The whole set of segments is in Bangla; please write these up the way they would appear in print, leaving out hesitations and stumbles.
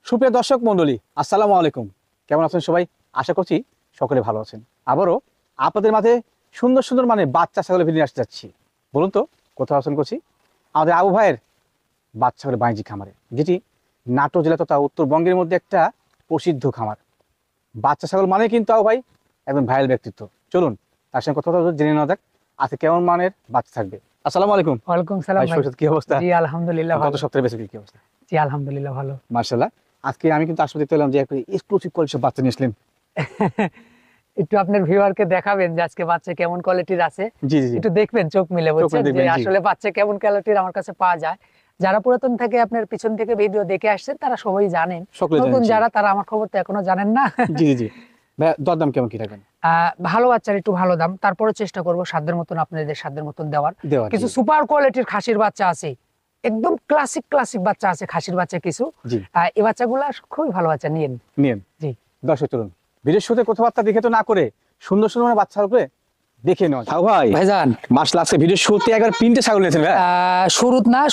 সুপ্রিয় দর্শক মন্ডলী, আসসালামু আলাইকুম। কেমন আছেন সবাই? আশা করছি সকলে ভালো আছেন। আবারও আপনাদের মাঝে সুন্দর সুন্দর বাচ্চা ছাগলের ভিডিও আসতে যাচ্ছি। বলুন তো কোথাও আছেন করছি আমাদের আবু ভাইয়ের বাচ্চা ছাগলের বাণিজ্যিক খামারে, যেটি নাটোর জেলা তথা উত্তরবঙ্গের মধ্যে একটা প্রসিদ্ধ খামার। বাচ্চা ছাগল মানে কিন্তু আবু ভাই একদম ভাইরাল ব্যক্তিত্ব। চলুন তার সঙ্গে কথা জেনে নেওয়া যাক আজকে কেমন মানের বাচ্চা থাকবে। আসসালামু আলাইকুম। ওয়ালাইকুম সালাম ভাই। কি অবস্থা? জি আলহামদুলিল্লাহ ভালো। গত সপ্তাহে বেশি কি অবস্থা? জি আলহামদুলিল্লাহ ভালো। মাশাআল্লাহ। আজকে আমি কিন্তু আসলে দেখতে পেলাম যে একটা এক্সক্লুসিভ কোয়ালিটির বাচ্চা নিয়ে আসলেন। একটু আপনার ভিউয়ারকে দেখাবেন যে আজকে বাচ্চা কেমন কোয়ালিটির আছে। জি জি জি। একটু দেখবেন চোখ মিলে, বুঝছেন যে দেখবেন, জি। আসলে বাচ্চা কেমন কোয়ালিটির আমার কাছে পাওয়া যায়। যারা পুরাতন থেকে আপনার পিছন থেকে ভিডিও দেখে আসছেন তারা সবাই জানেন, সকলে জানেন, নতুন জি। যারা তারা আমার খবর তো এখনো জানেন না। জি জি জি। ভাইয়া দরদাম কেমন কি রাখবেন? ভালো বাচ্চার একটু ভালো দাম, তারপরে চেষ্টা করব সাধ্যের মতন আপনাদের সাধ্যের মতন দেওয়ার। দেওয়ার, কিছু জি। সুপার কোয়ালিটির খাসির বাচ্চা আছে, একদম ক্লাসিক বাচ্চা আছে, খাসির বাচ্চা কিছু। জি। এই বাচ্চাগুলো খুবই ভালো বাচ্চা, নিয়েন। জি। দর্শক চলুন ভিডিওর শুরুতে কথাবার্তা দেখে তো না করে সুন্দর সুন্দর বাচ্চা ছাগলকে দেখে নেওয়া যাক। ভাই ভাইজান মাশাআল্লাহ, আজকে ভিডিওর শুরুতে একবার তিনটে ছাগল নিয়েছেন ভাই।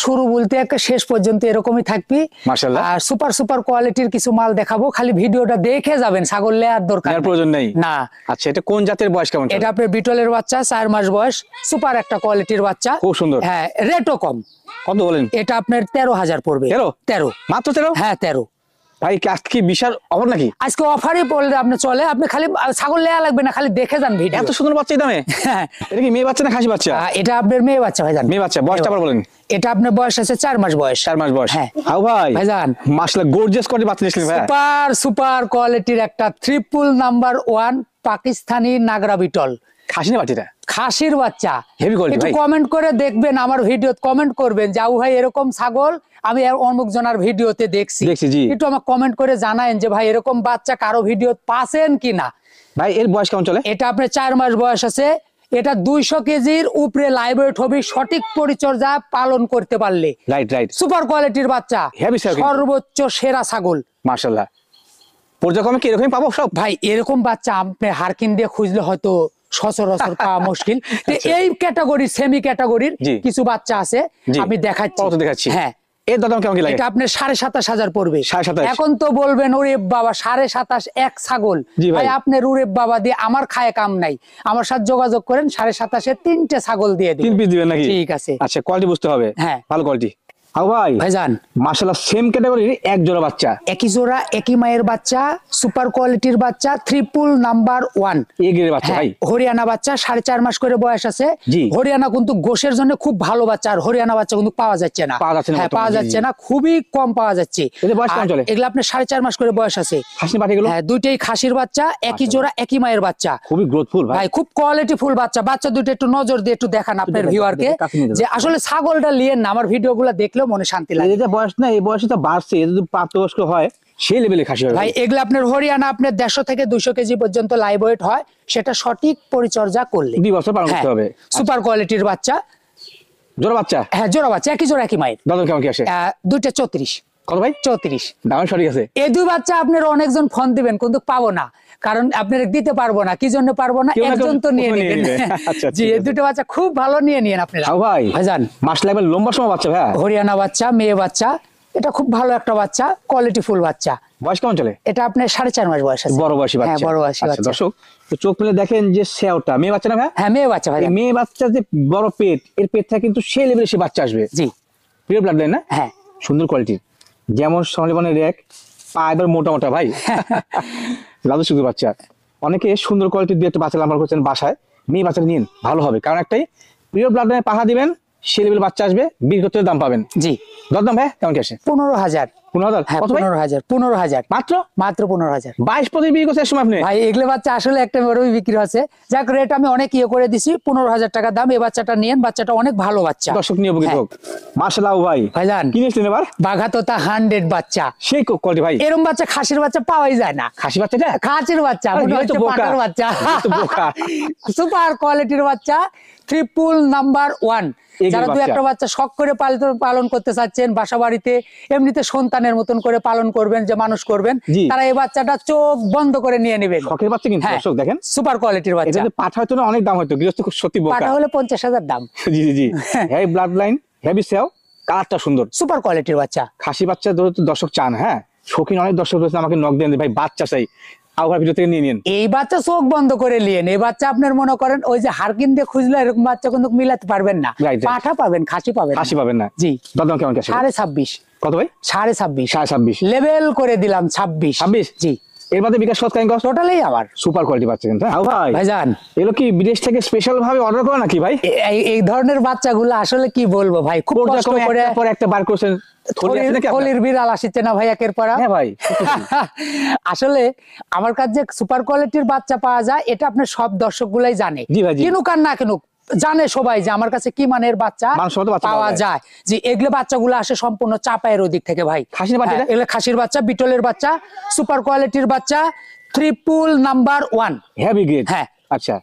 শুরু বলতে একটা শেষ পর্যন্ত এরকমই থাকবি। মাশাআল্লাহ। আর সুপার কোয়ালিটির কিছু মাল দেখাবো, খালি ভিডিওটা দেখে যাবেন, ছাগল লেয়ার দরকার নেওয়ার প্রয়োজন নেই না। আচ্ছা, এটা কোন জাতের, বয়স কেমন? এটা আপনার বিটলের বাচ্চা, 4 মাস বয়স, সুপার একটা কোয়ালিটির বাচ্চা, খুব সুন্দর। হ্যাঁ, রেটও কম। কত বলেন? এটা আপনার 13,000 পড়বে। 13 মাত্র 13? হ্যাঁ 13। ভাই আজকে কি বিশাল অফার নাকি? আজকে অফারই পড়লে আপনি চলে, আপনি খালি ছাগল লেয়া লাগবে না, খালি দেখে যান ভিডিও। এত সুন্দর বাচ্চা এই দামে? হ্যাঁ। এটা কি মেয়ে বাচ্চা না খাসি বাচ্চা? এটা আপনার মেয়ে বাচ্চা ভাইজান। মেয়ে বাচ্চা, বয়সটা আবার বলেন। এটা আপনার বয়স আছে 4 মাস বয়স। 4 মাস বয়স। হ্যাঁ। হাউ ভাই ভাইজান মাশাআল্লাহ, গর্জিয়াস কোয়ালিটির বাচ্চা নিয়েছিলেন ভাই। সুপার কোয়ালিটির একটা ট্রিপল নাম্বার 1 পাকিস্তানি নাগরা বিটল। খাসি না বাচ্চাটা? খাসির বাচ্চা। হেভি কোয়ালিটি একটু ভাই। কমেন্ট করে দেখবেন, আমার ভিডিওতে কমেন্ট করবেন যাও ভাই এরকম ছাগল আমি অমুক জনার ভিডিওতে দেখছি, জি। একটু আমাকে কমেন্ট করে জানায়েন যে ভাই এরকম বাচ্চা কারো ভিডিও পাচ্ছেন কিনা। ভাই এর বয়স কেমন চলে? এটা আপনার 4 মাস বয়স আছে। এটা 200 কেজির উপরে লাইভ ওয়েট হবে, সঠিক পরিচর্যা পালন করতে পারলে। রাইট। সুপার কোয়ালিটির বাচ্চা, হেভি ছাগল, সর্বোচ্চ সেরা ছাগল। মাশাআল্লাহ। পর্যায়ক্রমে কি এরকমই পাবো সব? ভাই এরকম বাচ্চা আপনি হারকিন দিয়ে খুঁজলে হয়তো সচরাচর পাওয়া মুশকিল। এই ক্যাটাগরির, সেমি ক্যাটাগরির কিছু বাচ্চা আছে, আমি দেখাচ্ছি। হ্যাঁ, এর দাম কেমন কি লাগে? এটা আপনার 27,500 পড়বে। 27,500। এখন তো বলবেন ওরে বাবা 27,500 এক ছাগল। ভাই আপনার ওরে বাবা দিয়ে আমার খায় কাম নাই, আমার সাথে যোগাযোগ করেন, 27,500 3টে ছাগল দিয়ে দিবেন। 3 পিস দিবেন নাকি? ঠিক আছে। আচ্ছা, কোয়ালিটি বুঝতে হবে। হ্যাঁ, ভালো কোয়ালিটি। হাউ ভাই ভাইজান মাশাআল্লাহ, সেম ক্যাটাগরির এক জোড়া বাচ্চা, একই জোড়া একই মায়ের বাচ্চা, সুপার কোয়ালিটির বাচ্চা, ট্রিপল নাম্বার 1 এ গ্রেডের বাচ্চা ভাই। হরিয়ানা বাচ্চা, 4.5 মাস করে বয়স আছে। জি। হরিয়ানা কিন্তু গোশের জন্য খুব ভালো বাচ্চা, আর হরিয়ানা বাচ্চা কিন্তু পাওয়া যাচ্ছে না। হ্যাঁ, পাওয়া যাচ্ছে না, খুবই কম পাওয়া যাচ্ছে। এদের বয়স কেমন চলে? এগুলো আপনার 4.5 মাস করে বয়স আছে। খাসি বাটিগুলো? হ্যাঁ, দুইটাই খাসির বাচ্চা, একই জোড়া একই মায়ের বাচ্চা, খুবই গ্রোথফুল ভাই। খুব কোয়ালিটি ফুল বাচ্চা। বাচ্চা দুটো একটু নজর দিয়ে একটু দেখান আপনার ভিউয়ারকে যে আসলে ছাগলটা লিয়েন না, আমার ভিডিওগুলো দেখলেও মনে শান্তি লাগে। এটা বয়স না, এই বয়সে তো বাড়ছে, যদি প্রাপ্তবয়স্ক হয় সেই লেভেলে খাসি হবে ভাই। এগুলো আপনার হরিয়ানা আপনার 150 থেকে 200 কেজি পর্যন্ত লাইভ ওয়েট হয়, সেটা সঠিক পরিচর্যা করলে 2 বছর পালন করতে হবে। সুপার কোয়ালিটির বাচ্চা, জোড়া বাচ্চা? হ্যাঁ জোড়া বাচ্চা, একই জোড়া একই মায়ের। দাম কেমন কি আসে? দুইটা 34। কত ভাই? 34। দাম সঠিক আছে। এই দুই বাচ্চা আপনার অনেকজন ফোন দিবেন কিন্তু পাবো না, কারণ আপনার দিতে পারবো না। কি জন্য পারবো না? একজন তো নিয়ে নেবেন। জি, এই দুটো বাচ্চা খুব ভালো, নিয়ে নিন আপনারা। ভাই ভাইজান মাশাআল্লাহ, এবার লম্বা সময় বাচ্চা ভাই। হরিয়ানা বাচ্চা, মেয়ে বাচ্চা, এটা খুব ভালো একটা বাচ্চা, কোয়ালিটি ফুল বাচ্চা। বয়স কেমন চলে? এটা আপনার 4.5 মাস বয়স আছে। বড় বয়সী বাচ্চা। হ্যাঁ, বড় বয়সী বাচ্চা। দর্শক তো চোখ মেলে দেখেন যে সেওটা মেয়ে বাচ্চা না ভাই? হ্যাঁ, মেয়ে বাচ্চা ভাই। মেয়ে বাচ্চা যে বড় পেট, এর পেটটা কিন্তু সেই লেভেলে সে বাচ্চা আসবে। জি। প্রিয় ব্লাড লাইন না? হ্যাঁ, সুন্দর কোয়ালিটি, যেমন সোনালী রেক, পা এবার মোটা ভাই। লাদু শুধু বাচ্চা। অনেকে সুন্দর কোয়ালিটি দিয়ে একটা বাচ্চা লাম্বার করছেন বাসায়, মেয়ে বাচ্চা নিন, ভালো হবে। কারণ একটাই, প্রিয় ব্লাড লাইনে পাহা দিবেন, সেই লেভেল বাচ্চা আসবে, বিক্রি দাম পাবেন। জি। দরদাম ভাই কেমন কি আসে? 15,000। 15,000? হ্যাঁ, 15,000 মাত্র 15,000। 22 প্রতি বিক্রি করছে সময় আপনি ভাই। এগুলো বাচ্চা আসলে একটা বড়ই বিক্রি হচ্ছে, যাক রেট আমি অনেক করে দিছি, 15,000 টাকা দাম। এই বাচ্চাটা নিয়েন, বাচ্চাটা অনেক ভালো বাচ্চা। দর্শক নিয়ে উপকৃত হোক। মাশাআল্লাহ ভাই। ভাইজান কি নিয়েছেন এবার? বাঘাতোতা 100 বাচ্চা, সেই কোয়ালিটি ভাই। এরকম বাচ্চা খাসির বাচ্চা পাওয়াই যায় না। খাসি বাচ্চাটা? খাসির বাচ্চা মনে হচ্ছে পাটার বাচ্চা। সুপার কোয়ালিটির বাচ্চা, ট্রিপল নাম্বার 1। যারা দুই একটা বাচ্চা শখ করে পালন করতে চাচ্ছেন, বাসা বাড়িতে এমনিতে সন্তানের মতন করে পালন করবেন, যে মানুষ করবেন, তারা এই বাচ্চাটা চোখ বন্ধ করে নিয়ে নেবেন। শখের বাচ্চা কিন্তু দর্শক দেখেন, সুপার কোয়ালিটির বাচ্চা। এটা পাঠা হয়তো না, অনেক দাম হয়তো, গৃহস্থ খুব সত্যি বোকা। পাঠা হলে 50,000 দাম। জি। হেভি ব্লাড লাইন, হেভি সেও, কালারটা সুন্দর, সুপার কোয়ালিটির বাচ্চা। খাসি বাচ্চা দর্শক চান। হ্যাঁ, শৌখিন অনেক দর্শক রয়েছে, আমাকে নক দেন ভাই বাচ্চা চাই, আবার ভিডিও থেকে নিয়ে নিন। এই বাচ্চা চোখ বন্ধ করে নিয়েন, এই বাচ্চা আপনার মনে করেন ওই যে হারকিন দিয়ে খুঁজলে এরকম বাচ্চা কিন্তু মিলাতে পারবেন না। Right, right. পাঠা পাবেন, খাসি পাবেন না। হাসি পাবেন না। জি। দরদাম কেমন কি আসে? 26.5। কত ভাই? 26.5। 26.5 লেভেল করে দিলাম 26। 26? জি। এর বাদে বিকাশ সৎকালীন কস্ট টোটালি আমার। সুপার কোয়ালিটি বাচ্চা কিন্তু, হ্যাঁ ভাই। ভাইজান এগুলো কি বিদেশ থেকে স্পেশাল ভাবে অর্ডার করা নাকি ভাই? এই ধরনের বাচ্চাগুলো আসলে কি বলবো ভাই, খুব কষ্ট করে একটার পর একটা বার করছেন। থলি আছে নাকি আপনার? থলির বিড়াল আসছে না ভাই একের পর এক। হ্যাঁ ভাই। আসলে আমার কাছে যে সুপার কোয়ালিটির বাচ্চা পাওয়া যায় এটা আপনার সব দর্শকগুলাই জানে। জি ভাই, জি। কিনুক আর না কিনুক জানে সবাই যে আমার কাছে কি মানের বাচ্চা মানসম্মত বাচ্চা পাওয়া পাওয়া যায়। যায়। যে এগুলো বাচ্চাগুলো আসে সম্পূর্ণ চাপায়ের ওদিক থেকে ভাই। খাসির বাচ্চা এটা? এগুলো খাসির বাচ্চা, বিটলের বাচ্চা, সুপার কোয়ালিটির বাচ্চা, ট্রিপল নাম্বার 1। Heavy grade. হ্যাঁ। আচ্ছা,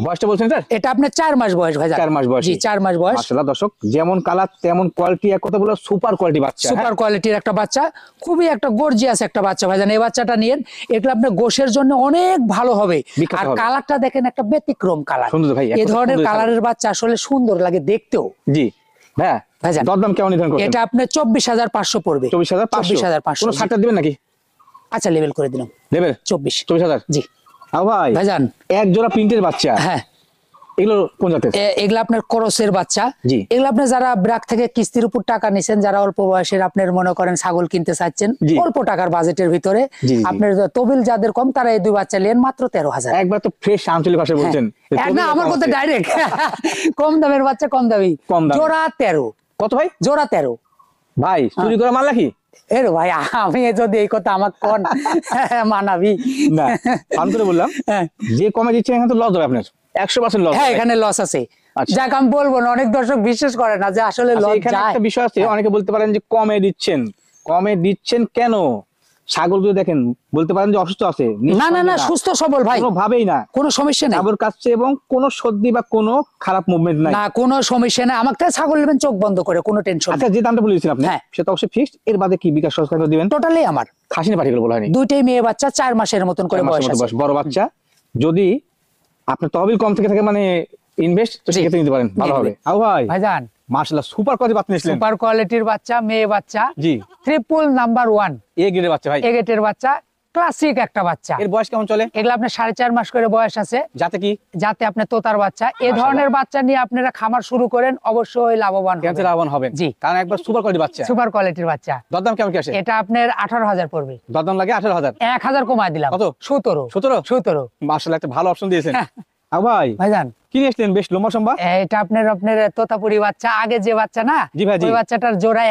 বয়সটা বলছেন স্যার? এটা আপনার 4 মাস বয়স ভাই। 4 মাস বয়স। জি 4 মাস বয়স। মাশাআল্লাহ দর্শক, যেমন কালার তেমন কোয়ালিটি, এক কথা বলে সুপার কোয়ালিটি বাচ্চা। সুপার কোয়ালিটির একটা বাচ্চা, খুবই একটা গর্জিয়াস একটা বাচ্চা ভাইজান। এই বাচ্চাটা নিয়েন, এগুলো আপনার গোশের জন্য অনেক ভালো হবে। বিখ্যাত আর হবে। কালারটা দেখেন একটা ব্যতিক্রম কালার। সুন্দর ভাই, এই এত ধরনের সুন্দর কালারের বাচ্চা আসলে সুন্দর লাগে দেখতেও। জি হ্যাঁ। ভাইজান। দরদাম কেমন নির্ধারণ করছেন? এটা আপনার 24,500 পড়বে। 24,500। 24,500 কোনো জি। ছাড়টা দিবেন নাকি? আচ্ছা লেভেল করে দিলাম দেবেন 24,000 জি। ভাই ভাইজান। এক জোড়া প্রিন্টের বাচ্চা, হ্যাঁ এগুলো কোন জাতের? এগুলা আপনার ক্রসের বাচ্চা। জি। এগুলো আপনি যারা ব্র্যাক থেকে কিস্তির উপর টাকা নিছেন, যারা অল্প বয়সের আপনার মনে করেন ছাগল কিনতে চাচ্ছেন জি। অল্প টাকার বাজেটের ভিতরে, জি, জি। আপনার তবিল যাদের কম তারা এই দুই বাচ্চা নেন মাত্র 13,000। একবার তো ফ্রেশ আঞ্চলিক ভাষায় বলছেন। না আমার কথা ডাইরেক্ট কম দামের বাচ্চা কম দামি। কম দামি। জোড়া 13। কত ভাই? জোড়া 13 ভাই চুরি করা মাল নাকি? এর ভাই আমি যদি এই কথা আমাকে কোন মানাবি না, ফান করে বললাম। হ্যাঁ। যে কমে দিচ্ছেন এখানে তো লস হবে আপনার, 100% লস। হ্যাঁ এখানে লস আছে। আচ্ছা। যাক আমি বলবো না, অনেক দর্শক বিশ্বাস করে না যে আসলে লস এখানে যায়। একটা বিষয় আছে, অনেকে বলতে পারেন যে কমে দিচ্ছেন কেন? ছাগলগুলো দেখেন, বলতে পারেন যে অসুস্থ আছে। না না না, সুস্থ সবল ভাই, কোনো ভাবেই না, কোনো সমস্যা নেই। ছাগল কাটছে এবং কোনো সর্দি বা কোনো খারাপ মুভমেন্ট নাই। না কোনো সমস্যা নেই, আমার কাছে ছাগল নেবেন চোখ বন্ধ করে, কোনো টেনশন আচ্ছা, যে দামটা বলেছেন আপনি হ্যাঁ। সেটা অবশ্যই ফিক্সড। এর বাদে কি বিকাশ সরকার দিবেন? টোটালি আমার। খাসি না পাঠিয়ে বলা হয়নি? দুইটাই মেয়ে বাচ্চা, 4 মাসের মতন করে 4 বয়স মাসের মতো আছে। বয়স, বড় বাচ্চা। যদি আপনার তহবিল কম থেকে থাকে মানে ইনভেস্ট, তো জি। সেক্ষেত্রে নিতে পারেন, ভালো নিয়ে হবে। নেবেন। ভাই ভাইজান মাশাআল্লাহ সুপার কোয়ালিটি বাচ্চা নিয়েছিলেন। সুপার কোয়ালিটির বাচ্চা, মেয়ে বাচ্চা, জি। ট্রিপল নাম্বার 1 এ গ্রেডের বাচ্চা ভাই। এগেটের বাচ্চা, ক্লাসিক একটা বাচ্চা। এর বয়স কেমন চলে? এগুলো আপনার 4.5 মাস করে বয়স আছে। যাতে কি? যাতে আপনার তোতার বাচ্চা। এই মাশাআল্লাহ। ধরনের বাচ্চা নিয়ে আপনারা খামার শুরু করেন, অবশ্যই লাভবান কেমন হবেন। লাভবান হবেন? জি। কারণ একবার সুপার কোয়ালিটি বাচ্চা। সুপার কোয়ালিটির বাচ্চা। দরদাম কেমন কি আসে? এটা আপনার 18,000 পড়বে। দরদাম লাগে 18,000। 1,000 কমায় দিলাম। কত? 17। 17? মাশাআল্লাহ, একটা ভালো অপশন দিয়েছেন। ভাই ভাইজান কি নিয়েছিলেন? বেশ লম্বা সম্বা। এটা আপনার তোতাপুরি বাচ্চা, আগে যে বাচ্চা না, জি ভাই, জি। ওই বাচ্চাটার জোড়া,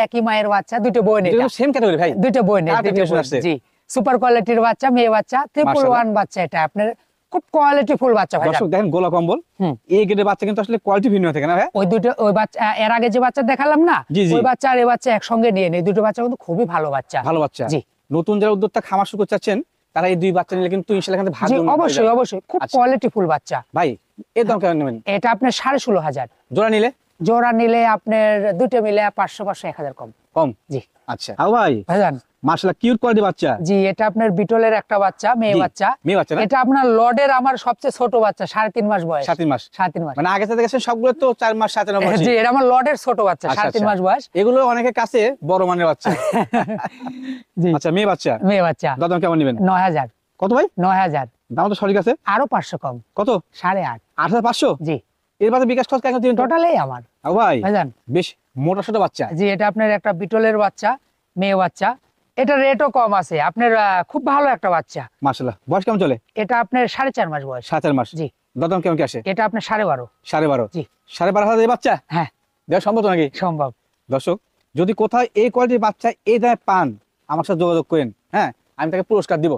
একই মায়ের বাচ্চা, দুটো বোন। এটা সেম ক্যাটাগরি ভাই। দুটো বোন, কার application আসছে? জি। সুপার কোয়ালিটির বাচ্চা, মেয়ে বাচ্চা, ট্রিপল মাশাআল্লাহ। 1 বাচ্চা। এটা আপনার খুব কোয়ালিটি ফুল বাচ্চা ভাই। দর্শক দেখেন গোলা কম্বল, হুম। এই গ্রেডের বাচ্চা কিন্তু আসলে কোয়ালিটি ভিন্ন থাকে না ভাই? ওই বাচ্চা এর আগে যে বাচ্চা দেখালাম না, জি, জি। ওই বাচ্চা আর এই বাচ্চা একসঙ্গে নিয়ে নেই। দুটো বাচ্চা কিন্তু খুবই ভালো বাচ্চা। ভালো বাচ্চা। জি। নতুন যারা উদ্যোক্তা খামার শুরু করতে চাচ্ছেন, তারা এই দুই বাচ্চা নিলে কিন্তু ইনশাআল্লাহ এখানে ভাগ জি উন্নত হয়ে অবশ্যই যাবে। অবশ্যই, খুব আচ্ছা। কোয়ালিটি ফুল বাচ্চা। ভাই এর দাম কেমন নেবেন? এটা আপনার 16,500। জোড়া নিলে? জোড়া নিলে আপনার দুটো মিলে 500 1,000 কম। কম? জি। আচ্ছা। ভাই ভাইজান মাশাআল্লাহ কিউট কোয়ালিটি বাচ্চা। জি, এটা আপনার বিটলের একটা বাচ্চা, মেয়ে জি, বাচ্চা। মেয়ে বাচ্চা না? এটা আপনার লর্ডের আমার সবচেয়ে ছোট বাচ্চা, 3.5 মাস বয়স। 7 মাস। 3.5 মাস। মানে আগে থেকে দেখেন সবগুলো তো 4 মাস 7 মাস। জি, এটা আমার লর্ডের ছোট বাচ্চা, 3.5 মাস বয়স। এগুলো অনেকের কাছে বড় মানের বাচ্চা। জি। আচ্ছা, মেয়ে বাচ্চা। মেয়ে বাচ্চা দাম কেমন নেবেন? 9,000। কত ভাই? 9,000। দাম তো সঠিক আছে। আরো 500 কম। কত? 8.5। 8,500? জি। এর বাদে বিকাশ খরচ কেন দিবেন? টোটালি আমার। ভাই ভাইজান বেশ মোটা সোটা বাচ্চা। জি, এটা আপনার একটা বিটলের বাচ্চা, মেয়ে বাচ্চা। এটা রেটও কম আছে আপনার, খুব ভালো একটা বাচ্চা। মাশাআল্লাহ, বয়স কেমন চলে? এটা আপনার 4.5 মাস বয়স। 7 মাস। জি। দাম কেমন কি আসে? এটা আপনার 12.5। 12.5? জি। 12.5 এই বাচ্চা হ্যাঁ দেওয়া সম্ভব তো নাকি? সম্ভব। দর্শক যদি কোথায় এই কোয়ালিটির বাচ্চা এই দামে পান, আমার সাথে যোগাযোগ করেন। হ্যাঁ, আমি তাকে পুরস্কার দিব।